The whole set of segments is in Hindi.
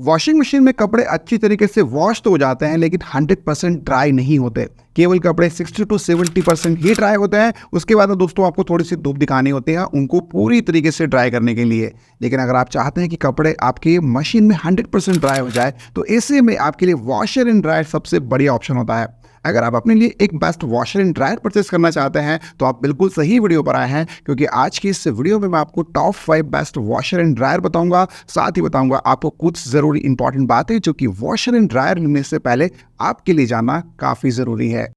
वॉशिंग मशीन में कपड़े अच्छी तरीके से वॉश तो हो जाते हैं लेकिन 100% ड्राई नहीं होते। केवल कपड़े 60 to 70% ही ड्राई होते हैं। उसके बाद दोस्तों आपको थोड़ी सी धूप दिखानी होती है उनको पूरी तरीके से ड्राई करने के लिए। लेकिन अगर आप चाहते हैं कि कपड़े आपके मशीन में 100% ड्राई हो जाए तो ऐसे में आपके लिए वॉशर एंड ड्रायर सबसे बढ़िया ऑप्शन होता है। अगर आप अपने लिए एक best washer and dryer purchase करना चाहते हैं तो आप बिल्कुल सही वीडियो पर आए हैं, क्योंकि आज की इस वीडियो में मैं आपको top 5 best washer and dryer बताऊंगा। साथ ही बताऊंगा आपको कुछ जरूरी इंपॉर्टेंट बातें जो कि वॉशर एंड ड्रायर लेने से पहले आपके लिए जानना काफी जरूरी है।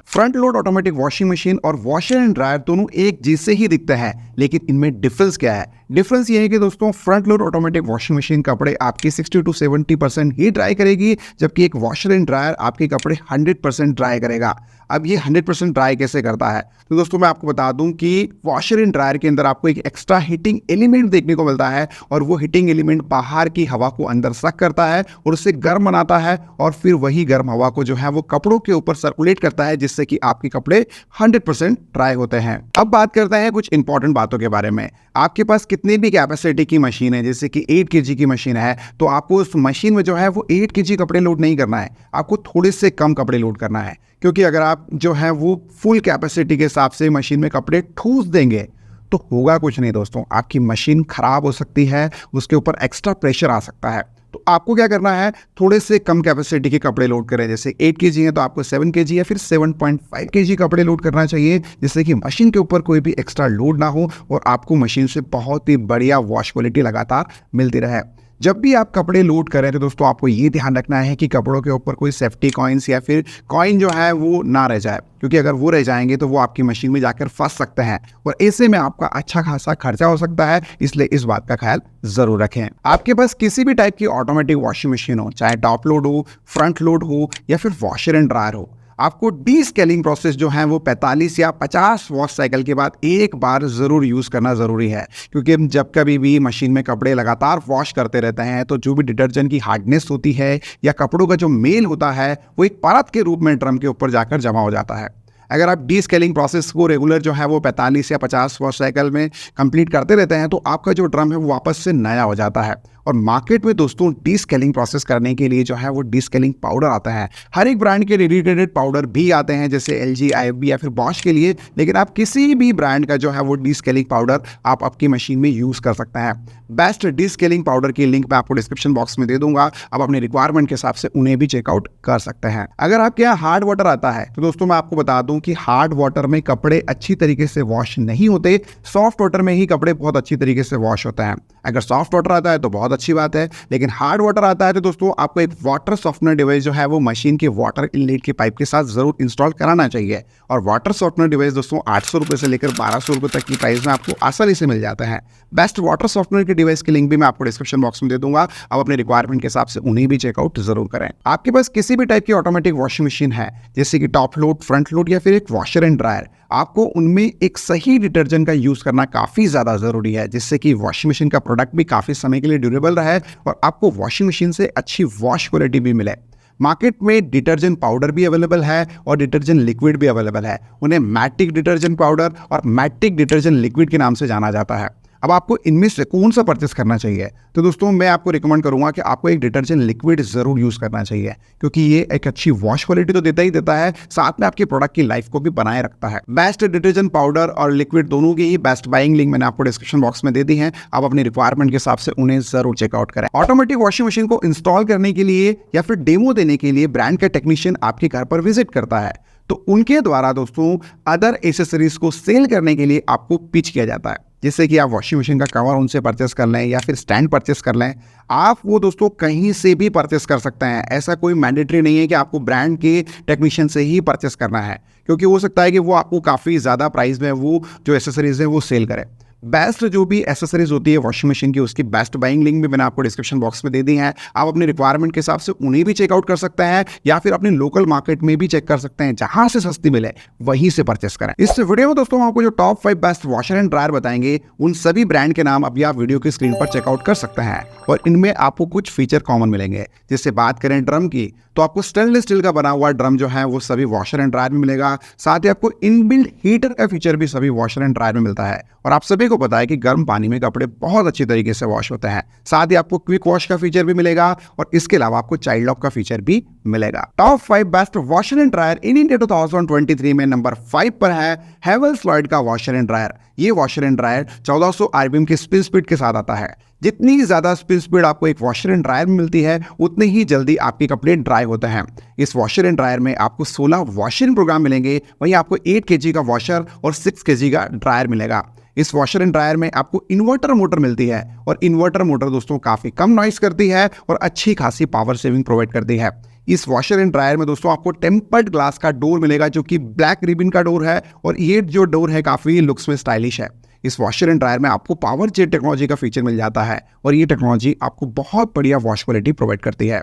Front load automatic washing machine और वॉशर एंड ड्रायर दोनों एक जैसे ही दिखते हैं, लेकिन इनमें डिफरेंस क्या है? डिफरेंस ये है कि दोस्तों front load automatic washing machine कपड़े आपके 60 to 70% ही ड्राई करेगी, जबकि एक वॉशर एंड ड्रायर आपके कपड़े 100% ड्राई करेगा। अब ये 100% ड्राई कैसे करता है? तो दोस्तों मैं आपको बता दूं कि वॉशर एंड ड्रायर के अंदर आपको एक एक्स्ट्रा हीटिंग एलिमेंट देखने को मिलता है, और वो हीटिंग एलिमेंट बाहर की हवा को अंदर सक करता है और उससे गर्म बनाता है, और फिर वही गर्म हवा को जो है वो कपड़ों के ऊपर सर्कुलेट करता है, जिससे कि आपके कपड़े 100% ड्राई होते हैं। अब बात करते हैं कुछ इंपॉर्टेंट बातों के बारे में। आपके पास कितनी भी कैपेसिटी की मशीन है, जैसे कि 8 kg की मशीन है, तो आपको उस मशीन में जो है वो 8 kg कपड़े लोड नहीं करना है, आपको थोड़े से कम कपड़े लोड करना है। क्योंकि अगर आप जो है वो फुल कैपेसिटी के हिसाब से मशीन में कपड़े ठूस देंगे तो होगा कुछ नहीं दोस्तों, आपकी मशीन खराब हो सकती है, उसके ऊपर एक्स्ट्रा प्रेशर आ सकता है। तो आपको क्या करना है, थोड़े से कम कैपेसिटी के कपड़े लोड करें। जैसे 8 kg है तो आपको 7 kg या फिर 7.5 kg कपड़े लोड करना चाहिए, जिससे कि मशीन के ऊपर कोई भी एक्स्ट्रा लोड ना हो और आपको मशीन से बहुत ही बढ़िया वॉश क्वालिटी लगातार मिलती रहे। जब भी आप कपड़े लोड करें तो दोस्तों आपको ये ध्यान रखना है कि कपड़ों के ऊपर कोई सेफ्टी कॉइन्स या फिर कॉइन जो है वो ना रह जाए, क्योंकि अगर वो रह जाएंगे तो वो आपकी मशीन में जाकर फंस सकते हैं और ऐसे में आपका अच्छा खासा खर्चा हो सकता है। इसलिए इस बात का ख्याल जरूर रखें। आपके पास किसी भी टाइप की ऑटोमेटिक वॉशिंग मशीन हो, चाहे टॉप लोड हो, फ्रंट लोड हो या फिर वॉशर एंड ड्रायर हो, आपको डीस्केलिंग प्रोसेस जो है वो 45 या 50 वॉश साइकिल के बाद एक बार जरूर यूज करना जरूरी है। क्योंकि जब कभी भी मशीन में कपड़े लगातार वॉश करते रहते हैं तो जो भी डिटर्जेंट की हार्डनेस होती है या कपड़ों का जो मेल होता है वो एक परत के रूप में ड्रम के ऊपर जाकर जमा हो जाता है। अगर आप डीस्केलिंग प्रोसेस को रेगुलर जो है वो 45 या 50 वॉश साइकिल में कंप्लीट करते रहते हैं तो आपका जो ड्रम है वो वापस से नया हो जाता है। और मार्केट में दोस्तों डीस्केलिंग प्रोसेस करने के लिए जो है वो डीस्केलिंग पाउडर आता है। हर एक ब्रांड के डेडिकेटेड पाउडर भी आते हैं, जैसे LG, IFB या फिर बॉश के लिए, लेकिन आप किसी भी ब्रांड का जो है वो डीस्केलिंग पाउडर आप आपकी मशीन में यूज कर सकते हैं। बेस्ट डीस्केलिंग पाउडर की लिंक मैं आपको डिस्क्रिप्शन बॉक्स में दे दूंगा, आप अपने रिक्वायरमेंट के हिसाब से उन्हें भी चेकआउट कर सकते हैं। अगर आपके यहाँ हार्ड वाटर आता है तो दोस्तों मैं आपको बता दूं कि हार्ड वाटर में कपड़े अच्छी तरीके से वॉश नहीं होते, सॉफ्ट वाटर में ही कपड़े बहुत अच्छी तरीके से वॉश होते हैं। अगर सॉफ्ट वाटर आता है तो बहुत अच्छी बात है, लेकिन हार्ड वाटर आता है तो दोस्तों आपको एक वाटर सॉफ्टनर डिवाइस जो है वो मशीन के वाटर इनलेट के पाइप के साथ जरूर इंस्टॉल कराना चाहिए। और वाटर सॉफ्टनर डिवाइस दोस्तों 800 रुपये से लेकर 1200 रुपये तक की प्राइस में आपको आसानी से मिल जाता है। बेस्ट वाटर सॉफ्टनर के डिवाइस की लिंक भी मैं आपको डिस्क्रिप्शन बॉक्स में दे दूंगा, आप अपने रिक्वायरमेंट के हिसाब से उन्हें भी चेकआउट जरूर करें। आपके पास किसी भी टाइप की ऑटोमेटिक वॉशिंग मशीन है, जैसे कि टॉप लोड, फ्रंट लोड या फिर एक वॉशर एंड ड्रायर, आपको उनमें एक सही डिटर्जेंट का यूज करना काफी ज्यादा जरूरी है, जिससे कि वॉशिंग मशीन का प्रोडक्ट भी काफी समय के लिए ड्यूरेबल रहे और आपको वॉशिंग मशीन से अच्छी वॉश क्वालिटी भी मिले। मार्केट में डिटर्जेंट पाउडर भी अवेलेबल है और डिटर्जेंट लिक्विड भी अवेलेबल है। उन्हें मैटिक डिटर्जेंट पाउडर और मैटिक डिटर्जेंट लिक्विड के नाम से जाना जाता है। अब आपको इनमें से कौन सा परचेस करना चाहिए? तो दोस्तों मैं आपको रिकमेंड करूंगा कि आपको एक डिटर्जेंट लिक्विड जरूर यूज करना चाहिए, क्योंकि ये एक अच्छी वॉश क्वालिटी तो देता ही देता है, साथ में आपके प्रोडक्ट की लाइफ को भी बनाए रखता है। बेस्ट डिटर्जेंट पाउडर और लिक्विड दोनों की ही बेस्ट बाइंग लिंक मैंने आपको डिस्क्रिप्शन बॉक्स में दे दी है, आप अपनी रिक्वायरमेंट के हिसाब से उन्हें जरूर चेकआउट करें। ऑटोमेटिक वॉशिंग मशीन को इंस्टॉल करने के लिए या फिर डेमो देने के लिए ब्रांड का टेक्नीशियन आपके घर पर विजिट करता है, तो उनके द्वारा दोस्तों अदर एसेसरीज को सेल करने के लिए आपको पिच किया जाता है, जिससे कि आप वॉशिंग मशीन का कवर उनसे परचेस कर लें या फिर स्टैंड परचेस कर लें। आप वो दोस्तों कहीं से भी परचेस कर सकते हैं, ऐसा कोई मैंडेटरी नहीं है कि आपको ब्रांड के टेक्नीशियन से ही परचेस करना है, क्योंकि हो सकता है कि वो आपको काफ़ी ज़्यादा प्राइस में वो जो एसेसरीज है वो सेल करे। बेस्ट जो भी एसेसरीज होती है वॉशिंग मशीन की, उसकी बेस्ट बाइंग लिंक भी मैंने आपको डिस्क्रिप्शन बॉक्स में दे दी है, आप अपने रिक्वायरमेंट के हिसाब से उन्हें भी चेकआउट कर सकते हैं या फिर अपने लोकल मार्केट में भी चेक कर सकते हैं, जहां से सस्ती मिले वहीं से परचेस करें। इस वीडियो में दोस्तों आपको जो top 5 best washer and dryer बताएंगे, उन सभी ब्रांड के नाम अभी आप वीडियो की स्क्रीन पर चेकआउट कर सकते हैं और इनमें आपको कुछ फीचर कॉमन मिलेंगे। जिससे बात करें ड्रम की, तो आपको स्टेनलेस स्टील का बना हुआ ड्रम जो है वो सभी वॉशर एंड ड्रायर में मिलेगा। साथ ही आपको इनबिल्ट हीटर का फीचर भी सभी वॉशर एंड ड्रायर में मिलता है। और आप सभी को पता है कि गर्म पानी में कपड़े बहुत अच्छी तरीके से वॉश होते हैं। साथ ही आपको क्विक वॉश का फीचर भी मिलेगा और इसके अलावा आपको चाइल्ड लॉक का फीचर भी मिलेगा। Top 5 best washer and dryer in India 2023 में नंबर 5 पर है हेवल्स लॉयड का वॉशर एंड ड्रायर। ये वॉशर एंड ड्रायर 1400 आरपीएम की स्पिन स्पीड के साथ आता है। जितनी ज्यादा स्पिन स्पीड आपको एक वॉशर एंड ड्रायर में मिलती है उतनी ही जल्दी आपके कपड़े ड्राई होते हैं। इस वॉशर एंड ड्रायर में आपको 16 वॉशिंग प्रोग्राम मिलेंगे, वहीं आपको 8 केजी का वॉशर और 6 केजी का ड्रायर मिलेगा। इस वॉशर एंड ड्रायर में आपको इन्वर्टर मोटर मिलती है और इन्वर्टर मोटर दोस्तों काफी कम नॉइस करती है और अच्छी खासी पावर सेविंग प्रोवाइड करती है। इस वॉशर एंड ड्रायर में दोस्तों आपको टेम्पर्ड ग्लास का डोर मिलेगा जो कि ब्लैक रिबन का डोर है और ये जो डोर है काफी लुक्स में स्टाइलिश है। इस वॉशर एंड ड्रायर में आपको पावर जेट टेक्नोलॉजी का फीचर मिल जाता है और ये टेक्नोलॉजी आपको बहुत बढ़िया वॉश क्वालिटी प्रोवाइड करती है।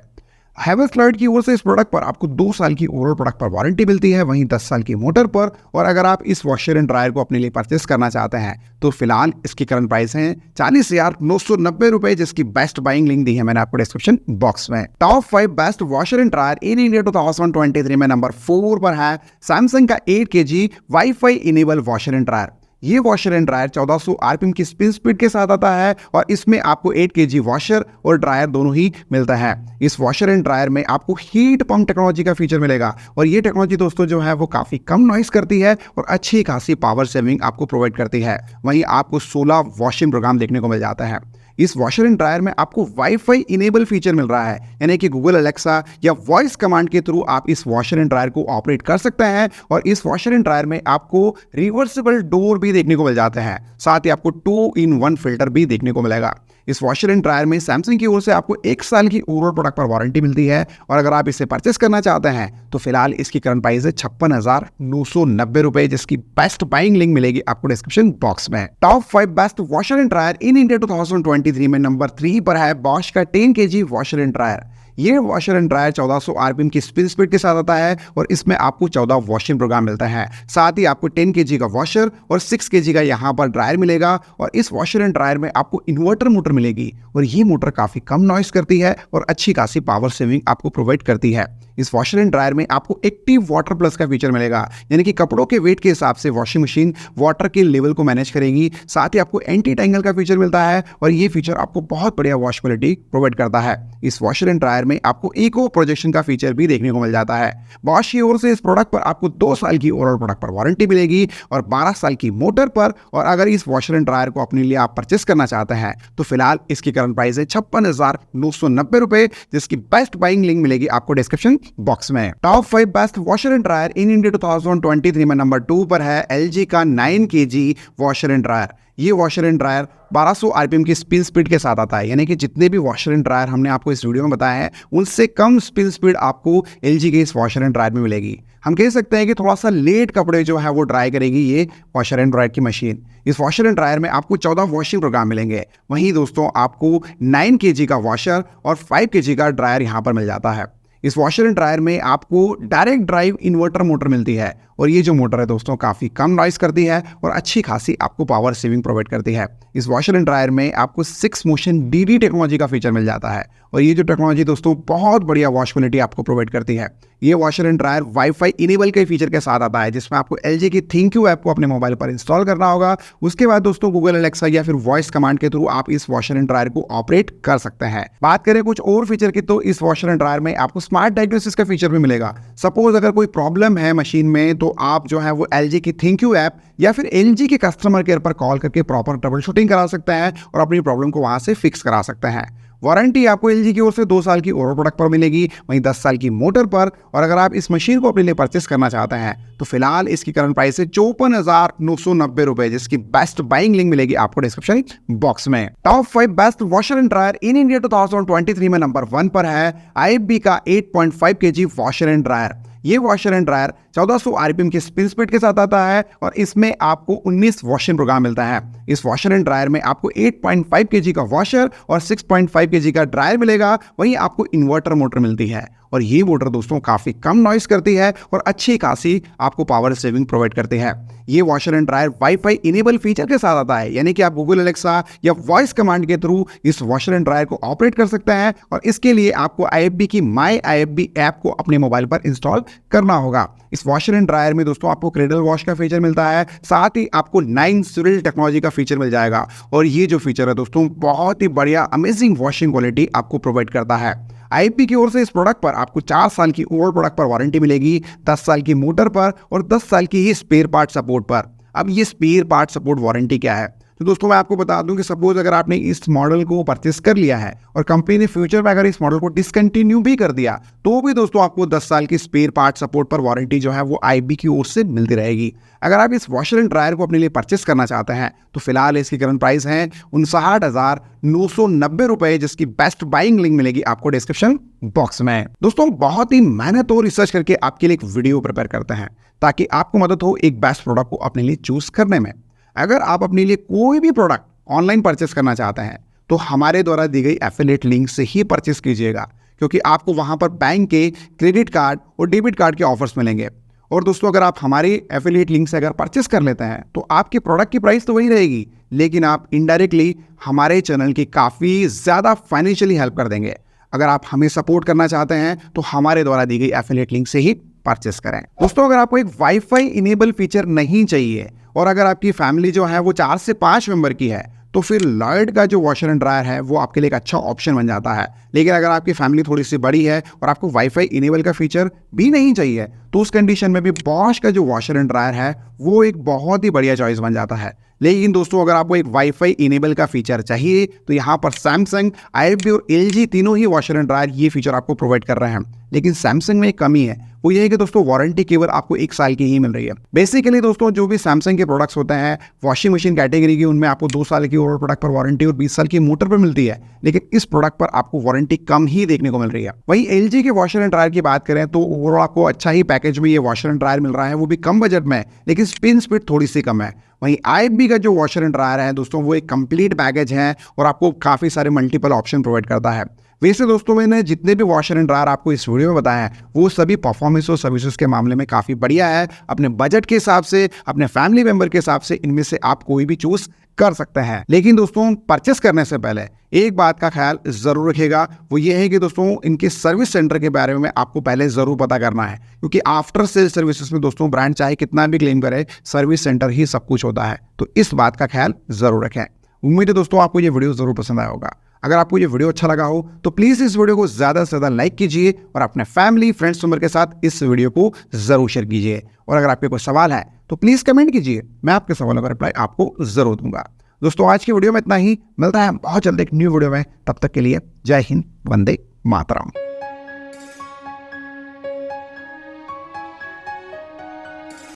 हेवल्स लॉयड की ओर से इस प्रोडक्ट पर आपको 2 साल की ओवरऑल प्रोडक्ट पर वारंटी मिलती है, वहीं 10 साल की मोटर पर। और अगर आप इस वॉशर एंड ड्रायर को अपने लिए परचेस करना चाहते हैं तो फिलहाल इसकी करंट प्राइस है 40,990 रुपए, जिसकी बेस्ट बाइंग लिंक दी है मैंने आपको डिस्क्रिप्शन बॉक्स में। Top 5 best washer and dryer in India 2023 में नंबर 4 पर है सैमसंग का 8 KG wifi enable washer and dryer. ये वॉशर एंड ड्रायर 1400 आरपीएम की स्पिन स्पीड के साथ आता है और इसमें आपको 8 केजी वॉशर और ड्रायर दोनों ही मिलता है। इस वॉशर एंड ड्रायर में आपको हीट पंप टेक्नोलॉजी का फीचर मिलेगा और ये टेक्नोलॉजी दोस्तों जो है वो काफी कम नॉइस करती है और अच्छी खासी पावर सेविंग आपको प्रोवाइड करती है। वहीं आपको 16 वॉशिंग प्रोग्राम देखने को मिल जाता है। इस वॉशर एंड ड्रायर में आपको वाईफाई इनेबल फीचर मिल रहा है, यानी कि गूगल अलेक्सा या वॉइस कमांड के थ्रू आप इस वॉशर एंड ड्रायर को ऑपरेट कर सकते हैं। और इस वॉशर एंड ड्रायर में आपको रिवर्सिबल डोर भी देखने को मिल जाते हैं। साथ ही आपको 2-in-1 फिल्टर भी देखने को मिलेगा। इस वॉशर एंड ड्रायर में सैमसंग की ओर से आपको 1 साल की ओवरऑल प्रोडक्ट पर वारंटी मिलती है और अगर आप इसे परचेस करना चाहते हैं तो फिलहाल इसकी करंट प्राइस है 56,990 रुपए, जिसकी बेस्ट बाइंग लिंक मिलेगी आपको डिस्क्रिप्शन बॉक्स में। Top 5 best washer and dryer in India 2023 में नंबर 3 पर है बॉश का 10 केजी वॉशर एंड ड्रायर। ये वॉशर एंड ड्रायर 1400 आरपीएम की स्पिन स्पीड के साथ आता है और इसमें आपको 14 वॉशिंग प्रोग्राम मिलता है। साथ ही आपको 10 केजी का वॉशर और 6 केजी का यहाँ पर ड्रायर मिलेगा और इस वॉशर एंड ड्रायर में आपको इन्वर्टर मोटर मिलेगी और ये मोटर काफी कम नॉइस करती है और अच्छी खासी पावर सेविंग आपको प्रोवाइड करती है। इस वॉशर एंड ड्रायर में आपको एक्टिव वाटर प्लस का फीचर मिलेगा, यानी कि कपड़ों के वेट के हिसाब से वॉशिंग मशीन वाटर के लेवल को मैनेज करेगी। साथ ही आपको एंटी टैंगल का फीचर मिलता है और ये फीचर आपको बहुत बढ़िया वॉश क्वालिटी प्रोवाइड करता है। इस वॉशर एंड ड्रायर में आपको इको प्रोजेक्शन का फीचर भी देखने को मिल जाता है। बॉश की ओर से इस प्रोडक्ट पर आपको 2 साल की ओवरऑल प्रोडक्ट पर वारंटी मिलेगी और 12 साल की मोटर पर। और अगर इस वॉशर एंड ड्रायर को अपने लिए आप परचेस करना चाहते हैं तो फिलहाल इसकी करंट प्राइस है 56,990 रुपए, जिसकी बेस्ट बाइंग लिंक मिलेगी आपको डिस्क्रिप्शन बॉक्स में। Top 5 best washer and dryer in India 2023 में नंबर 2 पर है LG का 9 केजी वॉशर एंड ड्रायर। ये वॉशर एंड ड्रायर 1200 आरपीएम की स्पिन स्पीड के साथ आता है, यानी कि जितने भी वॉशर एंड ड्रायर हमने आपको इस वीडियो में बताया है उनसे कम स्पिन स्पीड आपको LG के इस वॉशर एंड ड्रायर में मिलेगी। हम कह सकते हैं कि थोड़ा सा लेट कपड़े जो है वो ड्राई करेगी ये वॉशर एंड ड्रायर की मशीन। इस वॉशर एंड ड्रायर में आपको 14 वॉशिंग प्रोग्राम मिलेंगे। वहीं दोस्तों आपको 9 केजी का वॉशर और 5 केजी का ड्रायर यहाँ पर मिल जाता है। इस वॉशर एंड ड्रायर में आपको डायरेक्ट ड्राइव इन्वर्टर मोटर मिलती है और ये जो मोटर है दोस्तों काफ़ी कम नॉइस करती है और अच्छी खासी आपको पावर सेविंग प्रोवाइड करती है। इस वॉशर एंड ड्रायर में आपको 6 मोशन DD टेक्नोलॉजी का फीचर मिल जाता है और ये जो टेक्नोलॉजी दोस्तों बहुत बढ़िया वॉश क्वालिटी आपको प्रोवाइड करती है। ये washer and dryer wifi enable के फीचर के साथ आता है, जिसमें आपको LG की थिंक ऐप को अपने मोबाइल पर इंस्टॉल करना होगा। उसके बाद दोस्तों गूगल अलेक्सा या फिर वॉइस कमांड के थ्रू आप इस वॉशर एंड ड्रायर को ऑपरेट कर सकते हैं। बात करें कुछ और फीचर की तो इस वॉशर एंड ड्रायर में आपको स्मार्ट डायग्नोसिस का फीचर भी मिलेगा। सपोज अगर कोई प्रॉब्लम है मशीन में तो आप जो है वो LG की थिंक ऐप या फिर LG के कस्टमर केयर पर कॉल करके प्रॉपर ट्रबल शूटिंग करा सकते हैं और अपनी प्रॉब्लम को वहां से फिक्स करा सकते हैं। वारंटी आपको LG की ओर से 2 साल की ओवरऑल प्रोडक्ट पर मिलेगी, वहीं 10 साल की मोटर पर। और अगर आप इस मशीन को अपने लिए परचेस करना चाहते हैं तो फिलहाल इसकी करंट प्राइस है 54,990 रुपए, जिसकी बेस्ट बाइंग लिंक मिलेगी आपको डिस्क्रिप्शन बॉक्स में। Top 5 best washer and dryer in India 2023 में नंबर 1 पर है IFB का 8.5 केजी वॉशर एंड ड्रायर। ये वॉशर एंड ड्रायर 1400 आरपीएम की स्पिन स्पीड के साथ आता है और इसमें आपको 19 वॉशिंग प्रोग्राम मिलता है। इस वॉशर एंड ड्रायर में आपको 8.5 केजी का वॉशर और 6.5 केजी का ड्रायर मिलेगा। वहीं आपको इन्वर्टर मोटर मिलती है और ये मोटर दोस्तों काफी कम नॉइस करती है और अच्छी खासी आपको पावर सेविंग प्रोवाइड करते हैं। ये washer and dryer wifi enable feature के साथ आता है, यानी कि आप गूगल एलेक्सा या वॉइस कमांड के थ्रू इस वॉशर एंड ड्रायर को ऑपरेट कर सकते हैं और इसके लिए आपको IFB की माई IFB ऐप को अपने मोबाइल पर इंस्टॉल करना होगा। इस वॉशर एंड ड्रायर में दोस्तों आपको क्रेडल वॉश का फीचर मिलता है, साथ ही आपको 9 सिरिल टेक्नोलॉजी का फीचर मिल जाएगा और ये जो फीचर है दोस्तों बहुत ही बढ़िया अमेजिंग वॉशिंग क्वालिटी आपको प्रोवाइड करता है। IFB की ओर से इस प्रोडक्ट पर आपको 4 साल की ओवर प्रोडक्ट पर वारंटी मिलेगी, 10 साल की मोटर पर और 10 साल की ही स्पेयर पार्ट सपोर्ट पर। अब ये स्पेयर पार्ट सपोर्ट वारंटी क्या है, तो दोस्तों मैं आपको बता दूं कि सपोज अगर आपने इस मॉडल को परचेस कर लिया है और कंपनी ने फ्यूचर में अगर इस मॉडल को डिसकंटिन्यू भी कर दिया तो भी दोस्तों आपको 10 साल की स्पेयर पार्ट सपोर्ट पर वारंटी जो है वो IFB की ओर से मिलती रहेगी। अगर आप इस वॉशर एंड ड्रायर को अपने लिए परचेस करना चाहते हैं तो फिलहाल इसकी करंट प्राइस है 59,990 रुपए, जिसकी बेस्ट बाइंग लिंक मिलेगी आपको डिस्क्रिप्शन बॉक्स में। दोस्तों बहुत ही मेहनत और रिसर्च करके आपके लिए एक वीडियो प्रिपेयर करते हैं ताकि आपको मदद हो एक बेस्ट प्रोडक्ट को अपने लिए चूज करने में। अगर आप अपने लिए कोई भी प्रोडक्ट ऑनलाइन परचेस करना चाहते हैं तो हमारे द्वारा दी गई एफिलिएट लिंक से ही परचेस कीजिएगा, क्योंकि आपको वहां पर बैंक के क्रेडिट कार्ड और डेबिट कार्ड के ऑफर्स मिलेंगे। और दोस्तों अगर आप हमारी एफिलिएट लिंक से अगर परचेस कर लेते हैं तो आपके प्रोडक्ट की प्राइस तो वही रहेगी, लेकिन आप इनडायरेक्टली हमारे चैनल की काफ़ी ज़्यादा फाइनेंशियली हेल्प कर देंगे। अगर आप हमें सपोर्ट करना चाहते हैं तो हमारे द्वारा दी गई एफिलिएट लिंक से ही परचेस करें। दोस्तों अगर आपको एक वाईफाई इनेबल फीचर नहीं चाहिए और अगर आपकी फैमिली जो है वो 4 से 5 मेंबर की है तो फिर लॉयड का जो वॉशर एंड ड्रायर है वो आपके लिए एक अच्छा ऑप्शन बन जाता है। लेकिन अगर आपकी फैमिली थोड़ी सी बड़ी है और आपको वाईफाई इनेबल का फीचर भी नहीं चाहिए तो उस कंडीशन में भी बॉश का जो वॉशर एंड ड्रायर है वो एक बहुत ही बढ़िया चॉइस बन जाता है। लेकिन दोस्तों अगर आपको एक वाईफाई इनेबल का फीचर चाहिए तो यहाँ पर सैमसंग, IFB और LG तीनों ही वॉशर एंड ड्रायर ये फीचर आपको प्रोवाइड कर रहे हैं। लेकिन सैमसंग में एक कमी है, वो ये है कि दोस्तों वारंटी केवल आपको 1 साल की ही मिल रही है। बेसिकली दोस्तों जो भी सैमसंग के प्रोडक्ट्स होते हैं वॉशिंग मशीन कैटेगरी की, उनमें आपको 2 साल की ओवर प्रोडक्ट पर वारंटी और 20 साल की मोटर पर मिलती है, लेकिन इस प्रोडक्ट पर आपको वारंटी कम ही देखने को मिल रही है। वहीं LG के वॉशर एंड ड्रायर की बात करें तो ओवरऑल आपको अच्छा ही पैकेज में ये वॉशर एंड ड्रायर मिल रहा है, वो भी कम बजट में, लेकिन स्पिन स्पीड थोड़ी सी कम है। वहीं IFB का जो वॉशर एंड ड्रायर है दोस्तों वो एक कंप्लीट पैकेज है और आपको काफ़ी सारे मल्टीपल ऑप्शन प्रोवाइड करता है। वैसे दोस्तों मैंने जितने भी वॉशर एंड ड्रायर आपको इस वीडियो में बताया है वो सभी परफॉर्मेंस और सर्विसेज के मामले में काफ़ी बढ़िया है। अपने बजट के हिसाब से, अपने फैमिली मेंबर के हिसाब से इनमें से आप कोई भी चूज कर सकते हैं। लेकिन दोस्तों परचेस करने से पहले एक बात का ख्याल जरूर रखिएगा, वो ये है कि दोस्तों इनके सर्विस सेंटर के बारे में आपको पहले जरूर पता करना है, क्योंकि आफ्टर सेल सर्विसेज में दोस्तों ब्रांड चाहे कितना भी क्लेम करे सर्विस सेंटर ही सब कुछ होता है, तो इस बात का ख्याल जरूर रखें। उम्मीद है दोस्तों आपको ये वीडियो जरूर पसंद आया होगा। अगर आपको ये वीडियो अच्छा लगा हो तो प्लीज इस वीडियो को ज्यादा से ज्यादा लाइक कीजिए और अपने फैमिली फ्रेंड्स मेंबर के साथ इस वीडियो को जरूर शेयर कीजिए। और अगर आपके कोई सवाल है तो प्लीज कमेंट कीजिए, मैं आपके सवालों का रिप्लाई आपको जरूर दूंगा। दोस्तों आज की वीडियो में इतना ही, मिलता है बहुत जल्द एक न्यू वीडियो में, तब तक के लिए जय हिंद, वंदे मातरम।